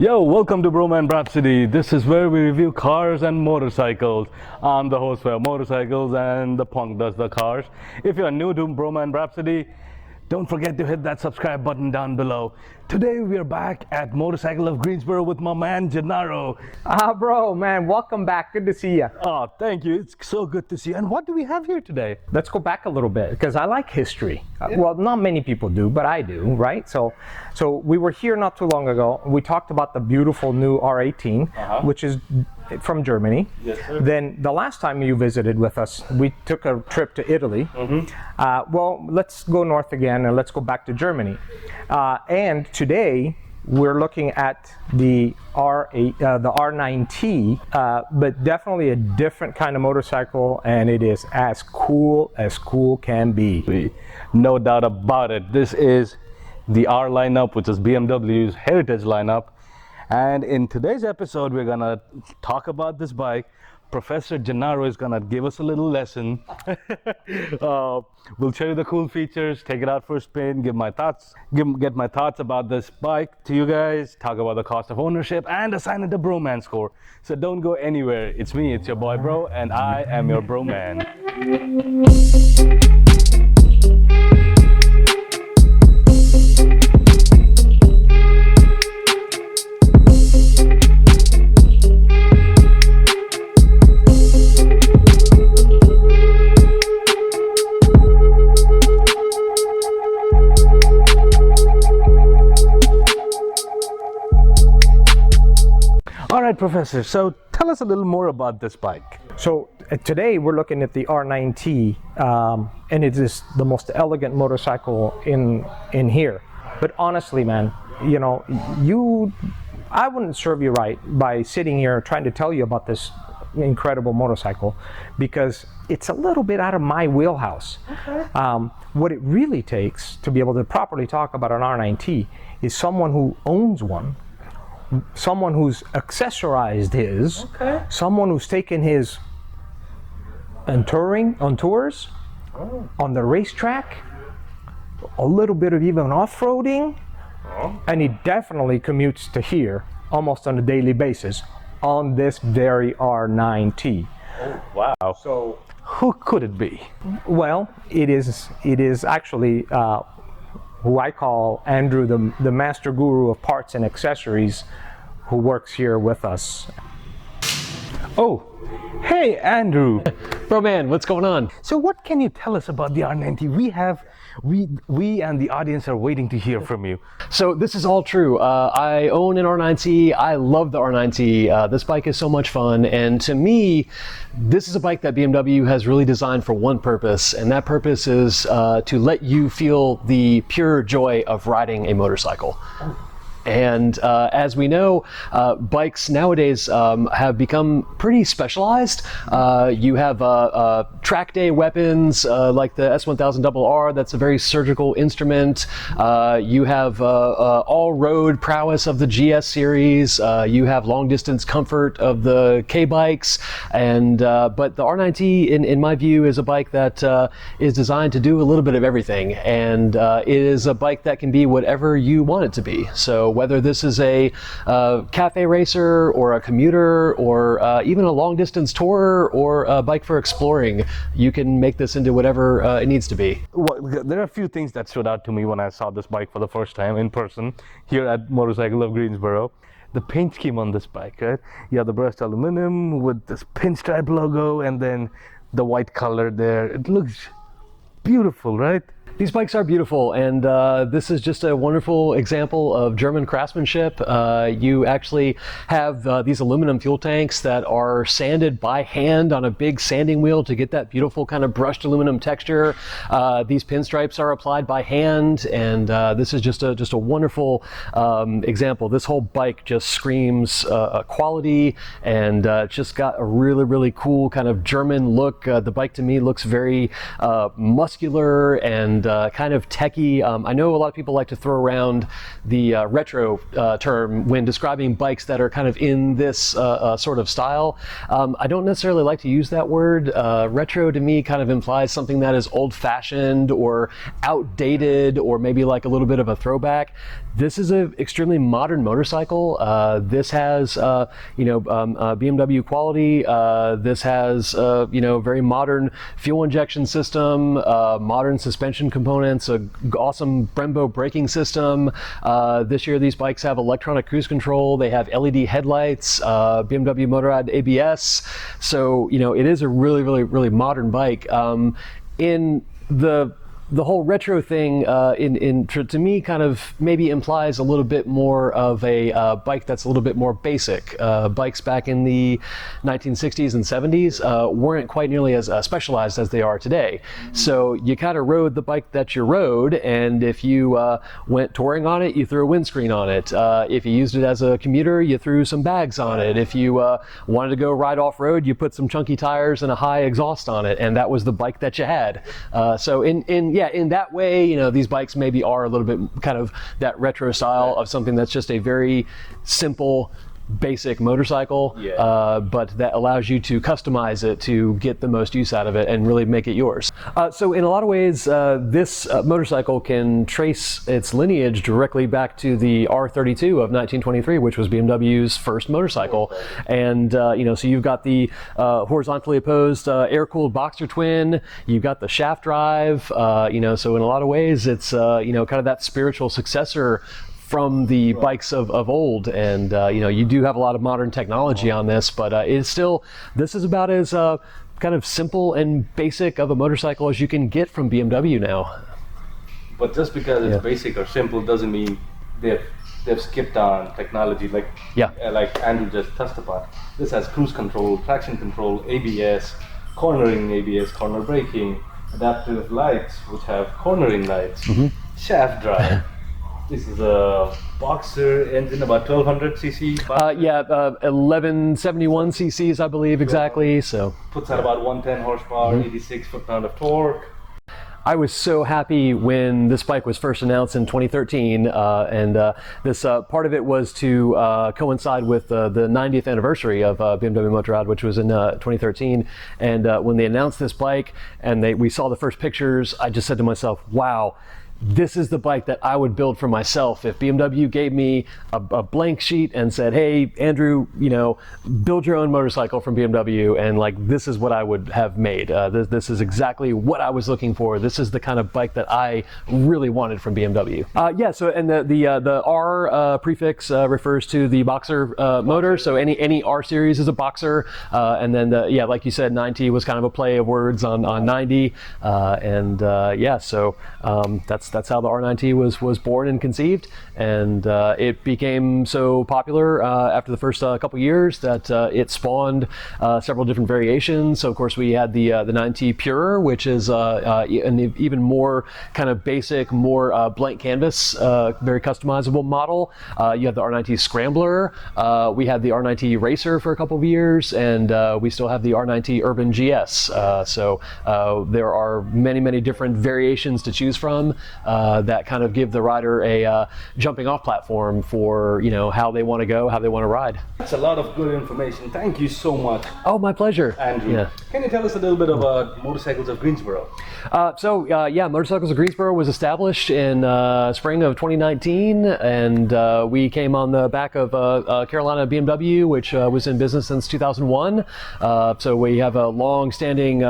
Yo, welcome to Bhroman Braapsody. This is where we review cars and motorcycles. I'm the host for motorcycles and the punk does the cars. If you're new to Bhroman Braapsody, don't forget to hit that subscribe button down below. Today we are back at Motorcycle of Greensboro with my man Gennaro. Bro, man, welcome back. Good to see you. Oh, thank you. It's so good to see you. And what do we have here today? Let's go back a little bit because I like history. Well, not many people do, but I do, right? So we were here not too long ago. We talked about the beautiful new R18, which is from Germany. Yes, sir. Then the last time you visited with us, we took a trip to Italy. Well, let's go north again and let's go back to Germany. And today we're looking at the R9T, but definitely a different kind of motorcycle, and it is as cool can be. No doubt about it. This is the R lineup, which is BMW's heritage lineup. And in today's episode, we're gonna talk about this bike. Professor Gennaro is gonna give us a little lesson. We'll show you the cool features, take it out for a spin, get my thoughts about this bike to you guys, talk about the cost of ownership, and assign it a Bhromance score. So don't go anywhere. It's me, it's your boy Bro, and I am your Bhroman. All right, Professor, so tell us a little more about this bike. So today we're looking at the R9T, and it is the most elegant motorcycle in here. But honestly, man, you know, I wouldn't serve you right by sitting here trying to tell you about this incredible motorcycle, because it's a little bit out of my wheelhouse. What it really takes to be able to properly talk about an R9T is someone who owns one, someone who's accessorized his, someone who's taken his on tours, on the racetrack, a little bit of even off-roading, and he definitely commutes to here almost on a daily basis on this very R9T. Oh, wow. So who could it be? Well, it is actually who I call Andrew, the master guru of parts and accessories, who works here with us. Oh, hey Andrew. Bro-man, what's going on? So what can you tell us about the R90? We and the audience are waiting to hear from you. So this is all true. I own an R9T. I love the R9T. This bike is so much fun, and to me, this is a bike that BMW has really designed for one purpose, and that purpose is to let you feel the pure joy of riding a motorcycle. And as we know, bikes nowadays have become pretty specialized. You have track day weapons like the S1000RR, that's a very surgical instrument. You have all-road prowess of the GS series. You have long-distance comfort of the K-bikes. And but the R9T, in my view, is a bike that is designed to do a little bit of everything. And it is a bike that can be whatever you want it to be. So whether this is a cafe racer or a commuter or even a long distance tourer or a bike for exploring, you can make this into whatever it needs to be. Well, there are a few things that stood out to me when I saw this bike for the first time in person here at Motorcycle of Greensboro. The paint scheme on this bike, right? You have the brushed aluminum with this pinstripe logo and then the white color there. It looks beautiful, right? These bikes are beautiful, and this is just a wonderful example of German craftsmanship. You actually have these aluminum fuel tanks that are sanded by hand on a big sanding wheel to get that beautiful kind of brushed aluminum texture. These pinstripes are applied by hand, and this is just a wonderful example. This whole bike just screams quality, and just got a really cool kind of German look. The bike to me looks very muscular and kind of techie. I know a lot of people like to throw around the retro term when describing bikes that are kind of in this sort of style. I don't necessarily like to use that word. Retro to me kind of implies something that is old-fashioned or outdated or maybe like a little bit of a throwback. This is an extremely modern motorcycle. This has, BMW quality. This has, very modern fuel injection system, modern suspension components, an awesome Brembo braking system. This year, these bikes have electronic cruise control. They have LED headlights, BMW Motorrad ABS. So, it is a really, really, really modern bike. In the whole retro thing, to me, kind of maybe implies a little bit more of a bike that's a little bit more basic. Bikes back in the 1960s and 70s weren't quite nearly as specialized as they are today. So you kind of rode the bike that you rode, and if you went touring on it, you threw a windscreen on it. If you used it as a commuter, you threw some bags on it. If you wanted to go ride off-road, you put some chunky tires and a high exhaust on it, and that was the bike that you had. So in that way, these bikes maybe are a little bit kind of that retro style of something that's just a very simple, basic motorcycle, but that allows you to customize it to get the most use out of it and really make it yours. So in a lot of ways, this motorcycle can trace its lineage directly back to the R32 of 1923, which was BMW's first motorcycle. And so you've got the horizontally opposed air-cooled boxer twin. You've got the shaft drive. So in a lot of ways, it's kind of that spiritual successor from the bikes of old, and you do have a lot of modern technology on this, but this is about as kind of simple and basic of a motorcycle as you can get from BMW now. But just because it's basic or simple doesn't mean they've skipped on technology, like Andrew just touched upon. This has cruise control, traction control, ABS, cornering ABS, corner braking, adaptive lights, which have cornering lights, shaft drive. This is a boxer engine, about 1200 cc. 1171 cc's, I believe, exactly. So puts out about 110 horsepower, 86 foot-pound of torque. I was so happy when this bike was first announced in 2013, and this part of it was to coincide with the 90th anniversary of BMW Motorrad, which was in 2013. And when they announced this bike and we saw the first pictures, I just said to myself, wow, this is the bike that I would build for myself. If BMW gave me a blank sheet and said, hey, Andrew, build your own motorcycle from BMW, and this is what I would have made. This is exactly what I was looking for. This is the kind of bike that I really wanted from BMW. And the R prefix refers to the boxer motor. So any R series is a boxer. And then like you said, 90 was kind of a play of words on 90. That's how the R9T was born and conceived, and it became so popular after the first couple years that it spawned several different variations. So of course we had the 9T Pure, which is an even more kind of basic, more blank canvas, very customizable model. You have the R9T Scrambler. We had the R9T Racer for a couple of years, and we still have the R9T Urban GS. So there are many different variations to choose from. That kind of give the rider a jumping off platform for how they want to go, how they want to ride. That's a lot of good information. Thank you so much. Oh, my pleasure, Andrew. Yeah. Can you tell us a little bit about Motorcycles of Greensboro? Motorcycles of Greensboro was established in spring of 2019, and we came on the back of Carolina BMW, which was in business since 2001. So we have a long-standing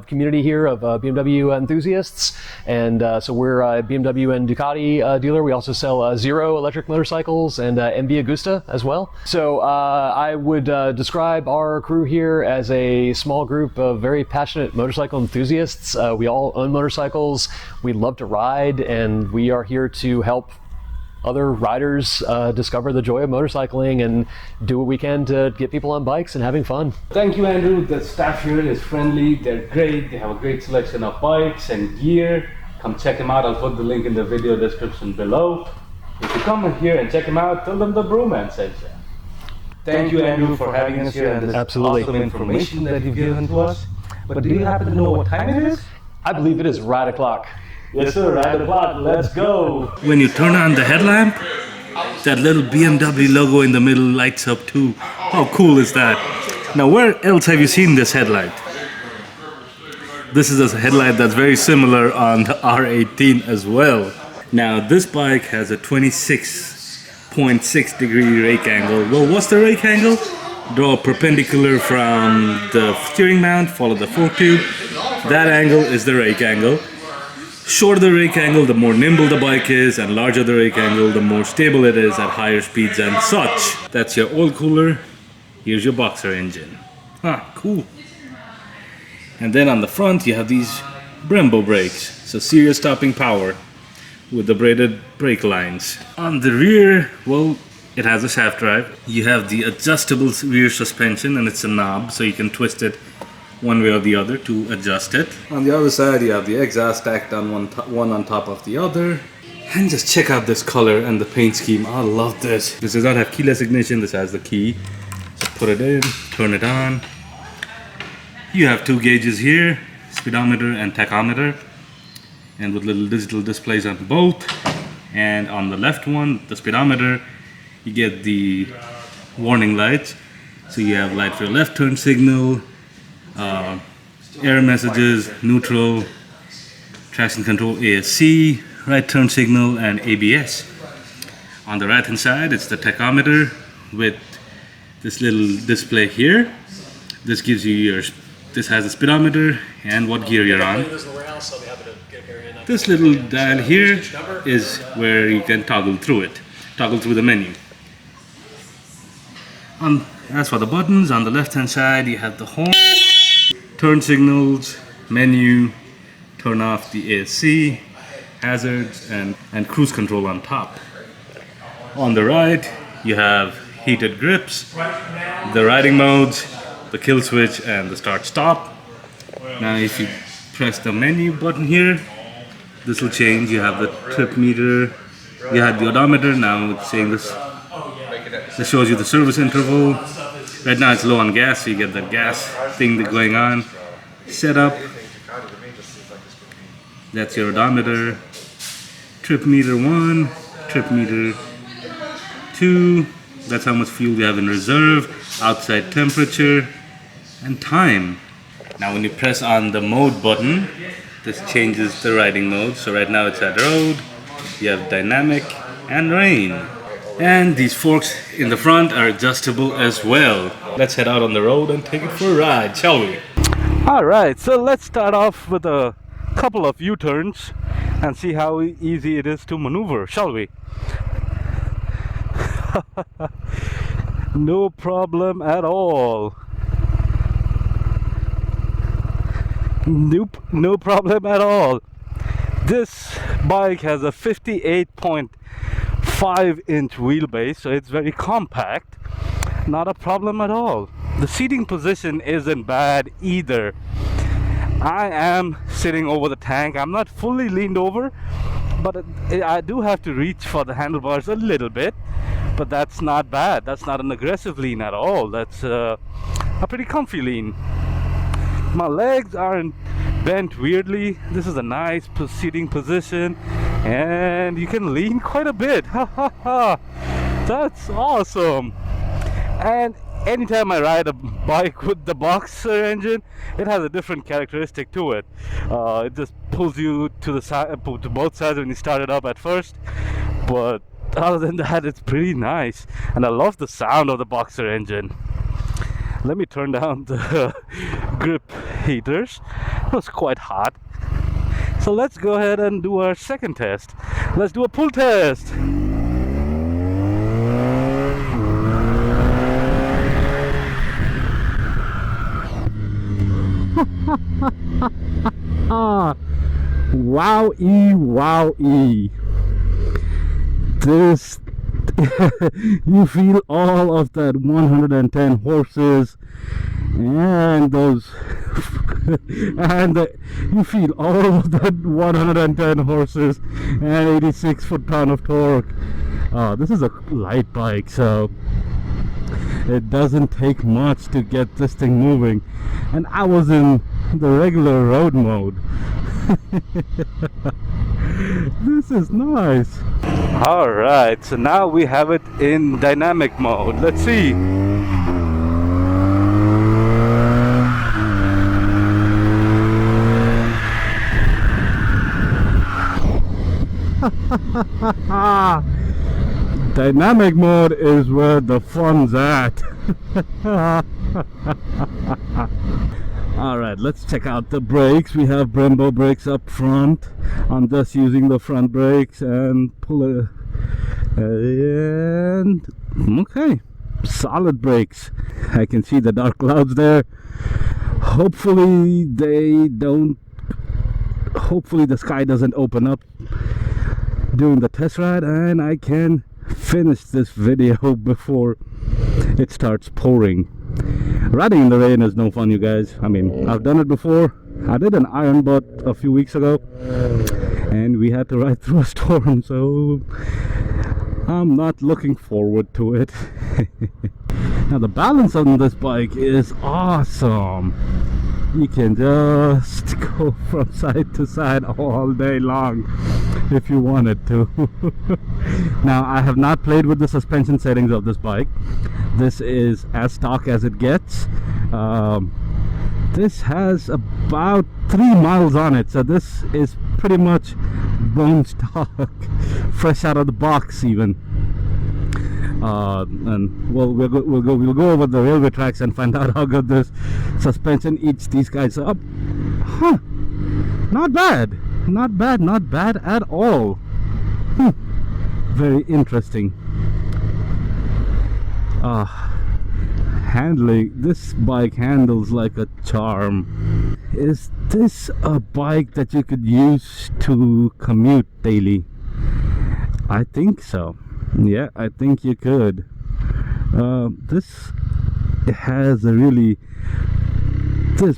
community here of BMW enthusiasts, and so we're a BMW and Ducati dealer. We also sell Zero electric motorcycles and MV Agusta as well. So I would describe our crew here as a small group of very passionate motorcycle enthusiasts. We all own motorcycles. We love to ride, and we are here to help other riders discover the joy of motorcycling and do what we can to get people on bikes and having fun. Thank you, Andrew. The staff here is friendly. They're great. They have a great selection of bikes and gear. Come check them out. I'll put the link in the video description below. If you come here and check them out, tell them the Bhromance sent you. Thank you, Andrew, for having us here and this awesome information that you've given to us. But do you happen to know what time it is? I believe it is ride o'clock. Yes, sir, ride o'clock. Let's go. When you turn on the headlamp, that little BMW logo in the middle lights up too. How cool is that? Now, where else have you seen this headlight? This is a headlight that's very similar on the R18 as well. Now this bike has a 26.6 degree rake angle. Well, what's the rake angle? Draw a perpendicular from the steering mount, follow the fork tube. That angle is the rake angle. Shorter the rake angle, the more nimble the bike is, and larger the rake angle, the more stable it is at higher speeds and such. That's your oil cooler. Here's your boxer engine. Ah, cool. And then on the front you have these Brembo brakes, so serious stopping power with the braided brake lines. On the rear, well, it has a shaft drive. You have the adjustable rear suspension, and it's a knob, so you can twist it one way or the other to adjust it. On the other side you have the exhaust stacked on one on top of the other. And just check out this color and the paint scheme. I love this. This does not have keyless ignition, this has the key. So put it in, turn it on. You have two gauges here, speedometer and tachometer, and with little digital displays on both. And on the left one, the speedometer, you get the warning lights. So you have light for your left turn signal, error messages, neutral, traction control, ASC, right turn signal, and ABS. On the right hand side, it's the tachometer with this little display here. This gives you this has the speedometer and what gear you're on. This little dial here is where you can toggle through the menu. As for the buttons, on the left hand side you have the home, turn signals, menu, turn off the ASC, hazards, and cruise control on top. On the right you have heated grips, the riding modes, the kill switch, and the start stop. Now if you press the menu button here, this will change. You have the trip meter, you have the odometer. Now it's saying this shows you the service interval. Right now it's low on gas, so you get the gas thing going on. Setup, that's your odometer. Trip meter 1, trip meter 2, that's how much fuel you have in reserve. Outside temperature and time. Now when you press on the mode button, this changes the riding mode. So right now it's at road, you have dynamic and rain. And these forks in the front are adjustable as well. Let's head out on the road and take it for a ride, shall we? Alright, so let's start off with a couple of U-turns and see how easy it is to maneuver, shall we? No problem at all. Nope, no problem at all. This bike has a 58.5-inch wheelbase, so it's very compact. Not a problem at all. The seating position isn't bad either. I am sitting over the tank. I'm not fully leaned over, but I do have to reach for the handlebars a little bit. But that's not bad. That's not an aggressive lean at all. That's a pretty comfy lean. My legs aren't bent weirdly. This is a nice seating position, and you can lean quite a bit. Ha ha ha! That's awesome. And anytime I ride a bike with the boxer engine, it has a different characteristic to it. It just pulls you to the side, to both sides when you start it up at first, but other than that, it's pretty nice, and I love the sound of the boxer engine. Let me turn down the grip heaters. It was quite hot. So let's go ahead and do our second test. Let's do a pull test. Wowie, wowie. This you feel all of that 110 horses and those you feel all of that 110 horses and 86 foot-pound of torque. This is a light bike, so it doesn't take much to get this thing moving, and I was in the regular road mode. This is nice. Alright, so now we have it in dynamic mode. Let's see. Dynamic mode is where the fun's at. Alright, let's check out the brakes. We have Brembo brakes up front. I'm just using the front brakes and pull it. And okay, solid brakes. I can see the dark clouds there. Hopefully the sky doesn't open up during the test ride and I can finish this video before it starts pouring. Riding in the rain is no fun, you guys. I mean, I've done it before. I did an iron butt a few weeks ago and we had to ride through a storm, so I'm not looking forward to it. Now the balance on this bike is awesome. You can just go from side to side all day long if you wanted to. Now I have not played with the suspension settings of this bike. This is as stock as it gets. This has about 3 miles on it, so this is pretty much bone stock, fresh out of the box even. And well, we'll go over the railway tracks and find out how good this suspension eats these guys up. Huh? Not bad, not bad at all. Very interesting. Handling, this bike handles like a charm. Is this a bike that you could use to commute daily? I think so. Yeah, I think you could. This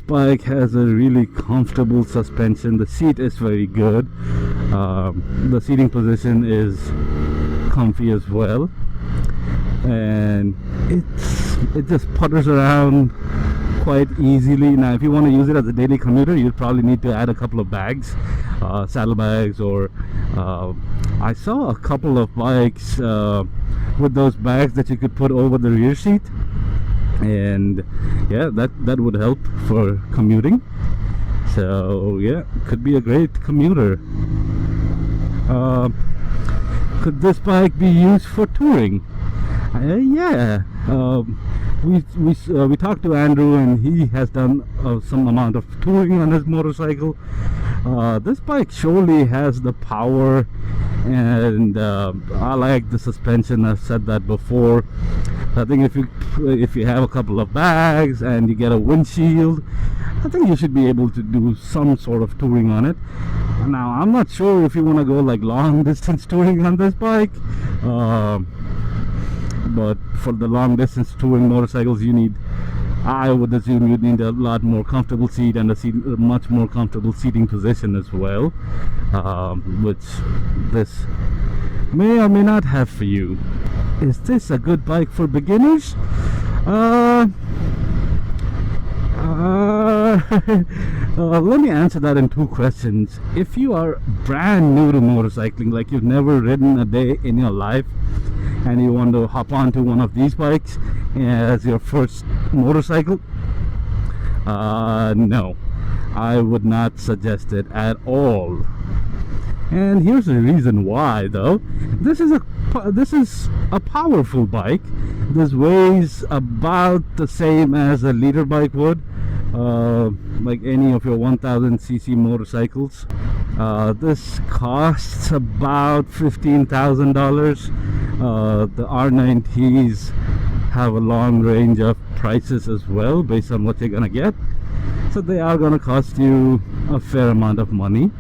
bike has a really comfortable suspension. The seat is very good. The seating position is comfy as well, and it just putters around quite easily. Now if you want to use it as a daily commuter, you'd probably need to add a couple of bags, saddlebags, or I saw a couple of bikes with those bags that you could put over the rear seat, and yeah, that would help for commuting. So yeah, could be a great commuter. Could this bike be used for touring? Yeah. We talked to Andrew and he has done some amount of touring on his motorcycle. This bike surely has the power, and I like the suspension. I've said that before. I think if you have a couple of bags and you get a windshield, I think you should be able to do some sort of touring on it. Now I'm not sure if you want to go like long distance touring on this bike, but for the long distance touring motorcycles, I would assume you need a lot more comfortable seat and a much more comfortable seating position as well, which this may or may not have for you. Is this a good bike for beginners? Let me answer that in 2 questions. If you are brand new to motorcycling, like you've never ridden a day in your life, and you want to hop onto one of these bikes as your first motorcycle, no, I would not suggest it at all. And here's the reason why, though. This is a powerful bike. This weighs about the same as a liter bike would, like any of your 1000cc motorcycles. This costs about $15,000. The R90s have a long range of prices as well, based on what you're gonna get, so they are gonna cost you a fair amount of money.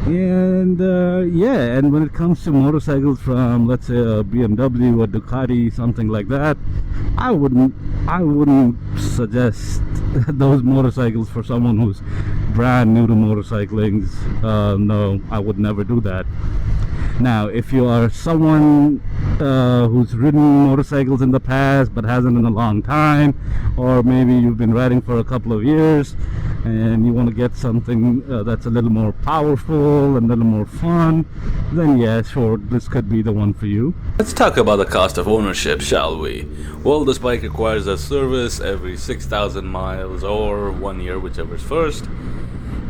And yeah, and when it comes to motorcycles from, let's say, a BMW or Ducati, something like that, I wouldn't suggest those motorcycles for someone who's brand new to motorcycling. No, I would never do that. Now, if you are someone who's ridden motorcycles in the past but hasn't in a long time, or maybe you've been riding for a couple of years and you want to get something that's a little more powerful and a little more fun, then yeah, sure, this could be the one for you. Let's talk about the cost of ownership, shall we? Well, this bike requires a service every 6,000 miles or 1 year, whichever is first.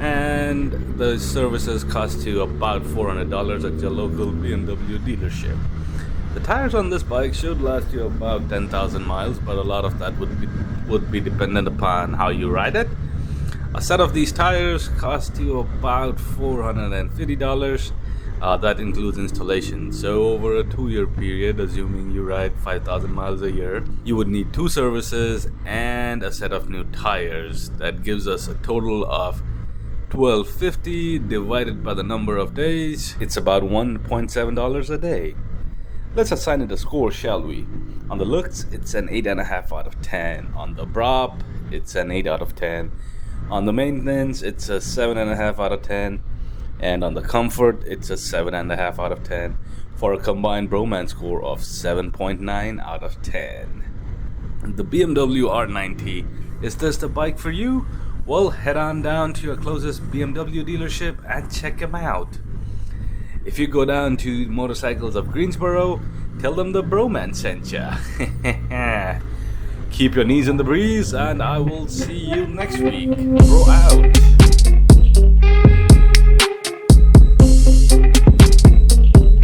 and the services cost you about $400 at your local BMW dealership. The tires on this bike should last you about 10,000 miles, but a lot of that would be dependent upon how you ride it. A set of these tires cost you about $450. That includes installation. So over a 2-year period, assuming you ride 5,000 miles a year, you would need 2 services and a set of new tires. That gives us a total of $1,250 divided by the number of days. It's about $1.7 a day. Let's assign it a score, shall we? On the looks, it's an 8.5 out of 10. On the Braap, it's an 8 out of 10. On the maintenance, it's a 7.5 out of 10. And on the comfort, it's a 7.5 out of 10, for a combined Bhromance score of 7.9 out of 10. The BMW R90, is this the bike for you? Well, head on down to your closest BMW dealership and check them out. If you go down to Motorcycles of Greensboro, tell them the Bhromance sent ya. Keep your knees in the breeze, and I will see you next week. Bro out.